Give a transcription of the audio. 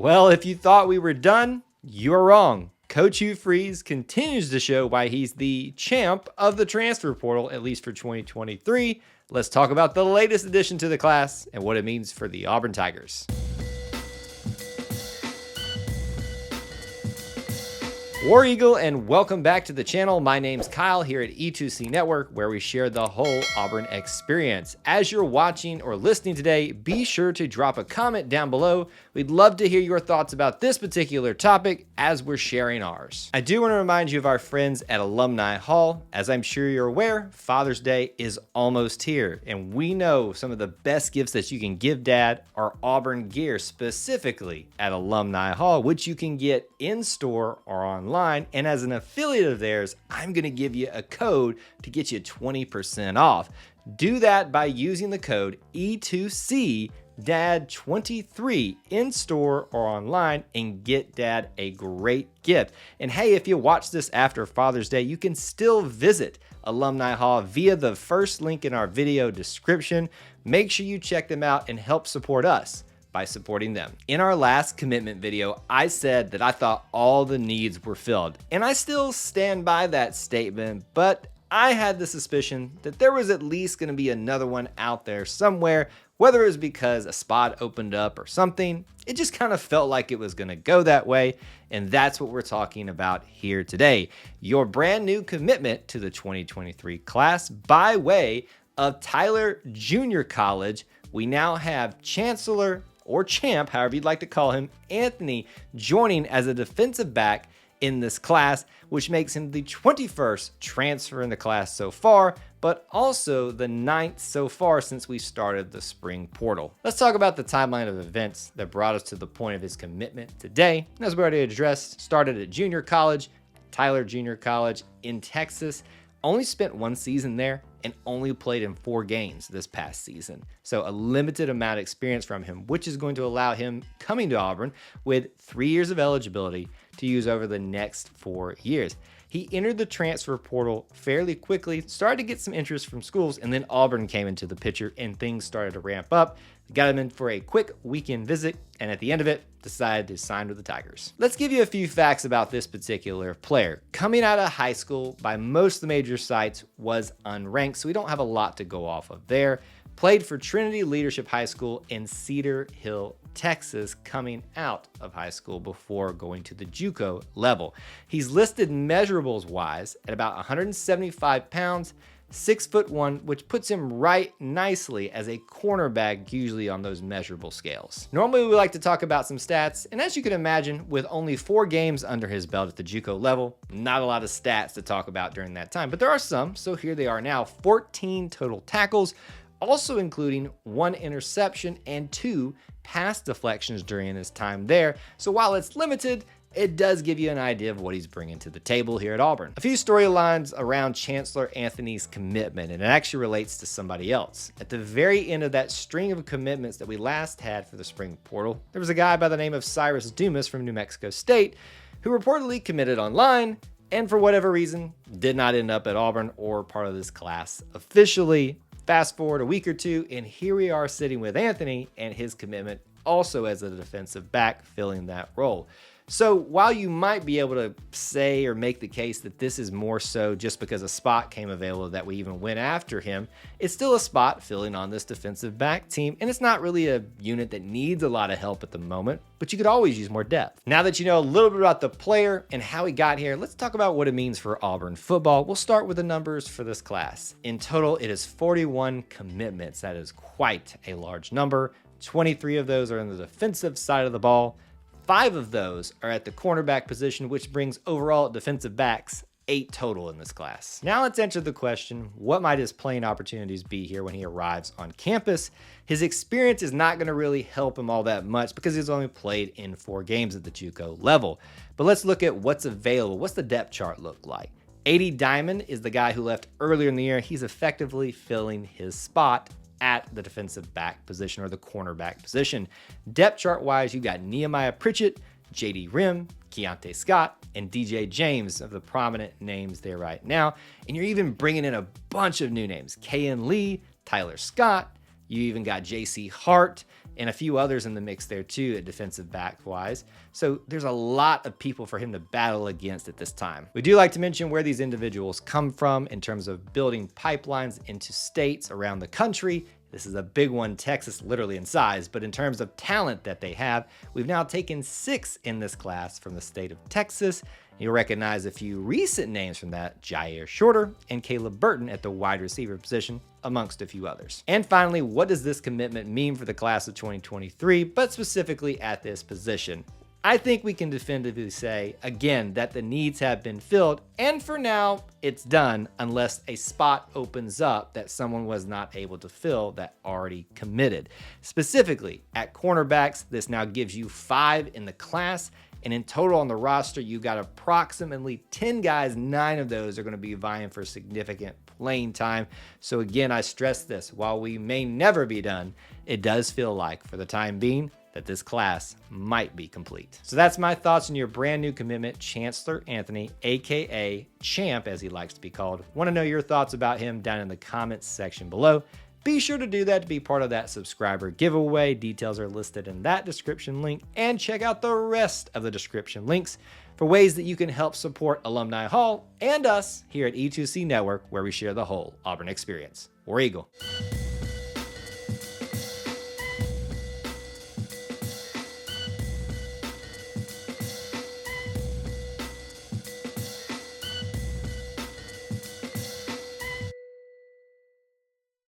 Well, if you thought we were done, you're wrong. Coach Hugh Freeze continues to show why he's the champ of the transfer portal, at least for 2023. Let's talk about the latest addition to the class and what it means for the Auburn Tigers. War Eagle, and welcome back to the channel. My name's Kyle here at E2C Network, where we share the whole Auburn experience. As you're watching or listening today, be sure to drop a comment down below. We'd love to hear your thoughts about this particular topic as we're sharing ours. I do want to remind you of our friends at Alumni Hall. As I'm sure you're aware, Father's Day is almost here, and we know some of the best gifts that you can give Dad are Auburn gear, specifically at Alumni Hall, which you can get in store or online. And as an affiliate of theirs, I'm going to give you a code to get you 20% off. Do that by using the code E2CDAD23 in store or online and get Dad a great gift. And hey, if you watch this after Father's Day, you can still visit Alumni Hall via the first link in our video description. Make sure you check them out and help support us by supporting them. In our last commitment video, I said that I thought all the needs were filled, and I still stand by that statement, but I had the suspicion that there was at least going to be another one out there somewhere, whether it was because a spot opened up or something. It just kind of felt like it was going to go that way, and that's what we're talking about here today. Your brand new commitment to the 2023 class by way of Tyler Junior College. We now have Chancellor or Champ, however you'd like to call him, Anthony, joining as a defensive back in this class, which makes him the 21st transfer in the class so far, but also the 9th so far since we started the spring portal. Let's talk about the timeline of events that brought us to the point of his commitment today. And as we already addressed, started at junior college, Tyler Junior College in Texas. Only spent one season there and only played in 4 games this past season. So a limited amount of experience from him, which is going to allow him coming to Auburn with 3 years of eligibility to use over the next 4 years. He entered the transfer portal fairly quickly, started to get some interest from schools, and then Auburn came into the picture and things started to ramp up. Got him in for a quick weekend visit, and at the end of it, decided to sign with the Tigers. Let's give you a few facts about this particular player. Coming out of high school, by most of the major sites, was unranked, so we don't have a lot to go off of there. Played for Trinity Leadership High School in Cedar Hill, Texas, coming out of high school before going to the JUCO level. He's listed measurables wise at about 175 pounds, 6'1", which puts him right nicely as a cornerback, usually on those measurable scales. Normally we like to talk about some stats, and as you can imagine, with only 4 games under his belt at the JUCO level, not a lot of stats to talk about during that time, but there are some, so here they are now. 14 total tackles, also including 1 interception and 2 pass deflections during his time there. So while it's limited, it does give you an idea of what he's bringing to the table here at Auburn. A few storylines around Chancellor Anthony's commitment, and it actually relates to somebody else. At the very end of that string of commitments that we last had for the spring portal, there was a guy by the name of Cyrus Dumas from New Mexico State who reportedly committed online and for whatever reason did not end up at Auburn or part of this class officially. Fast forward a week or two, and here we are sitting with Anthony and his commitment also as a defensive back filling that role. So while you might be able to say or make the case that this is more so just because a spot came available that we even went after him, it's still a spot filling on this defensive back team, and it's not really a unit that needs a lot of help at the moment, but you could always use more depth. Now that you know a little bit about the player and how he got here, let's talk about what it means for Auburn football. We'll start with the numbers for this class. In total, it is 41 commitments. That is quite a large number. 23 of those are on the defensive side of the ball. 5 of those are at the cornerback position, which brings overall defensive backs 8 total in this class. Now let's answer the question, what might his playing opportunities be here when he arrives on campus? His experience is not going to really help him all that much because he's only played in 4 games at the JUCO level. But let's look at what's available. What's the depth chart look like? 80 Diamond is the guy who left earlier in the year. He's effectively filling his spot at the defensive back position or the cornerback position. Depth chart wise, you got Nehemiah Pritchett, JD Rim, Keontae Scott, and DJ James of the prominent names there right now. And you're even bringing in a bunch of new names. Kayan Lee, Tyler Scott, you even got JC Hart, and a few others in the mix there too at defensive back wise. So there's a lot of people for him to battle against at this time. We do like to mention where these individuals come from in terms of building pipelines into states around the country. This is a big one, Texas literally in size, but in terms of talent that they have, we've now taken 6 in this class from the state of Texas. You'll recognize a few recent names from that, Jair Shorter and Caleb Burton at the wide receiver position, amongst a few others. And finally, what does this commitment mean for the class of 2023, but specifically at this position? I think we can definitively say, again, that the needs have been filled, and for now, it's done unless a spot opens up that someone was not able to fill that already committed. Specifically, at cornerbacks, this now gives you 5 in the class, and in total on the roster, you got approximately 10 guys. 9 of those are going to be vying for significant playing time. So again, I stress this, while we may never be done, it does feel like, for the time being, that this class might be complete. So that's my thoughts on your brand new commitment, Chancellor Anthony, aka Champ as he likes to be called. Want to know your thoughts about him down in the comments section below. Be sure to do that to be part of that subscriber giveaway. Details are listed in that description link, and check out the rest of the description links for ways that you can help support Alumni Hall and us here at E2C Network, where we share the whole Auburn experience. War Eagle.